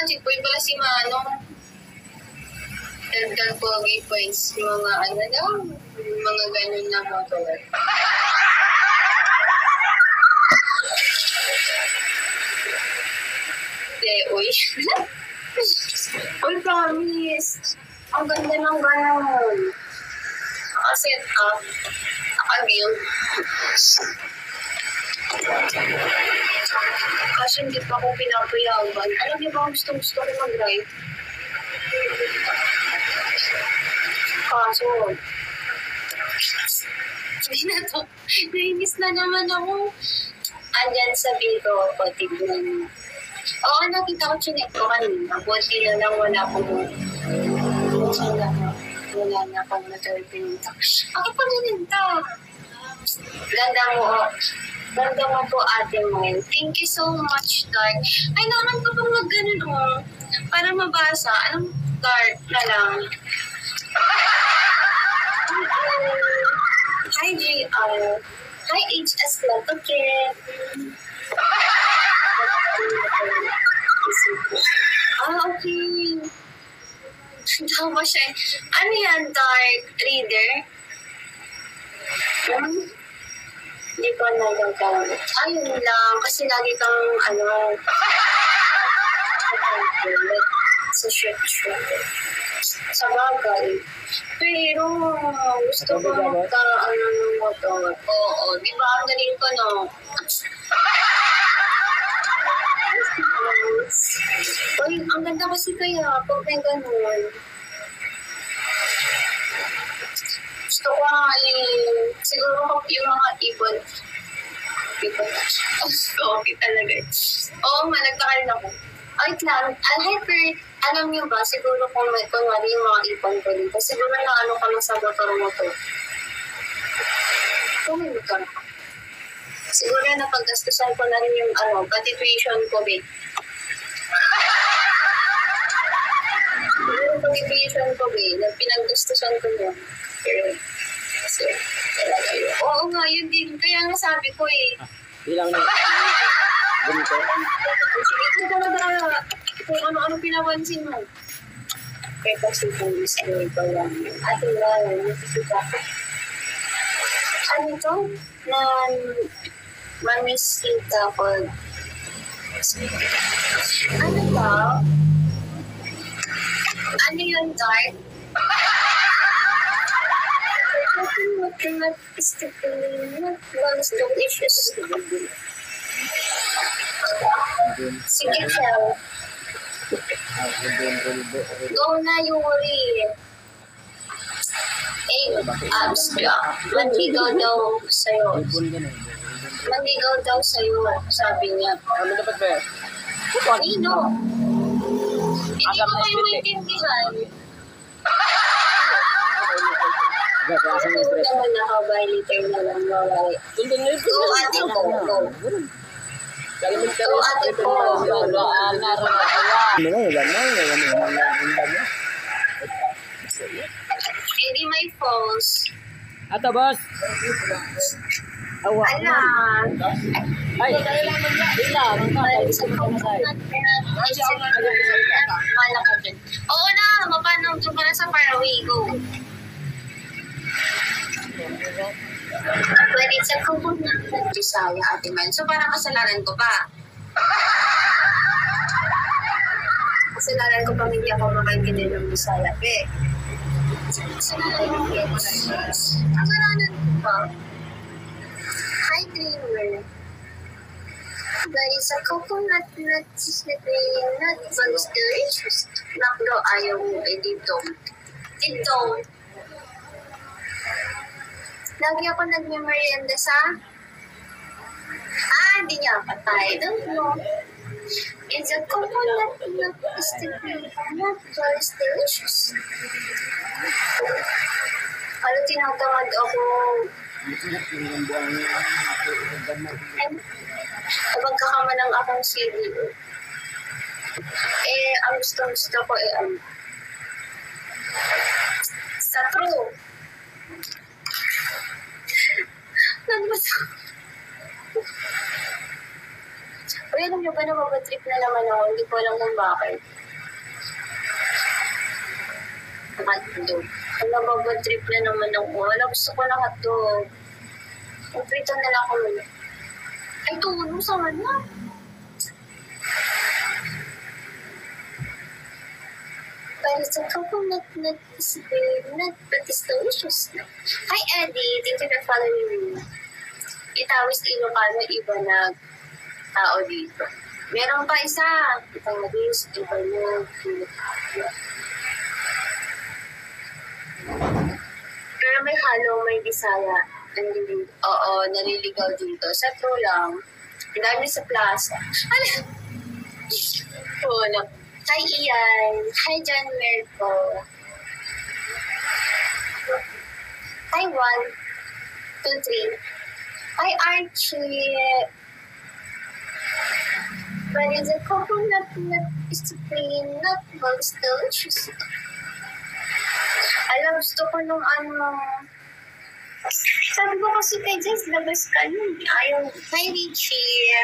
Magic boy pala si Manong. Dagdag pogi points. Mga ano lang, mga ganun na motor. Uy. Uy, promise. Ang ganda ng ganun. Naka-set up. Naka-build. Kasi hindi pa ako pinapayaban. Alam niyo ba, gusto ko mag-drive? Kaso, hindi na to. Nainis na naman ako. Andyan sa video ko, tignan. Oo, nakita ko chinek ko kanina. Buti na lang wala na pang matulpinta. Ako pa nininta. Ganda mo. Ganda mo po, Ate Mel. Thank you so much, Dark. Ay, naman ko pang mag-ganun, para mabasa. Anong Dark na lang? Hi, JR. Hi, HS Love again. Okay. Tama siya. Ano yan, Dark Reader? Hindi ko nagagawa. Ayun lang. Kasi lagi kang, sa shoot. Sa bagay. Pero, gusto ko ng motor. Oo, di ba? Ang galing ko, no? Uy, ang ganda kasi kaya, pag may ganun. Gusto ko nga siguro yung mga ibon. Okay talaga. Oo nga, nagtakal na ko. Wait lang, alam niyo ba, siguro kung may kunwari yung mga ibon ko dito, siguro na ano ka na sa motor mo to. Kung may motor ka. Siguro na paggastusan ko na rin yung pati tuition ko, babe. Siguro pati tuition ko, babe, na pinaggastusan ko yun. Pero, kasi, talaga yun. Oo nga, yun din. Kaya nga sabi ko Bilang na. Ganito. Ito talaga, kung ano-ano pinapansin mo. Kaya kasi kung gusto ko lang. Ate nga, nasisita ko. Ano to? Mamisita ko. Ano ba? Ano yun, Dark? Sige, Chel. Go na, Yuri. Manligaw daw sa'yo. Manligaw daw sa'yo, sabi niya. Ano dapat ba? Kanino? Hindi ko kayo maintindihan. Ako naman naka-violator na lang mawari. Go, ate ko. Go. Go, ate ko. Hindi may falls. Ato, boss. Awa. Ala. Ay, bila. Malaka dyan. Oo na, mapanong doon ka na sa Faraway. Go. Pwede sa kumpun na Bisaya, Ate Mel. So, parang kasalanan ko pa. Kasalanan ko pa hindi ako makaintindi ng Bisaya. Kasalanan ko pa. Hi, Dreamer. Guys, sa coconut nut sleeping nut bugs delicious. Nakdo ayaw mo dito. Dito. Lagi ako nagme-merienda sa... hindi niya patay. Don't know. It's a coconut nut sleeping nut bugs delicious. Ano tinatamad ako? Magkakamanang akong CD. Ang gusto ko sa true. Uy, alam niyo ba na mabatrip na naman ako? Hindi ko alam kung bakit. Hotdog. Ang nababatrip na naman ako. Wala, gusto ko na hotdog. Magprito na lang ako muna. Ay, tulong sa na. Pero sa coconut nut is very nut, but it's delicious. Hi, Eddie. Thank you for following me. Itawis Ilocano, iba na tao dito. Meron pa isa. Itawis, iba na. Pero may halo, may Bisaya. Oo, naliligaw dito. Sa pro lang. Ang dami sa plaza. Ano? Oo, hi, Ian. Hi, John Merco. Hi, 1, 2, 3. Hi, Archie. But is a coconut nut is the plain nut, but it's delicious. Alam, gusto ko nung ano. Sabi ko kasi kay Jess, labas ka nun. Ayaw. Hi, Richie.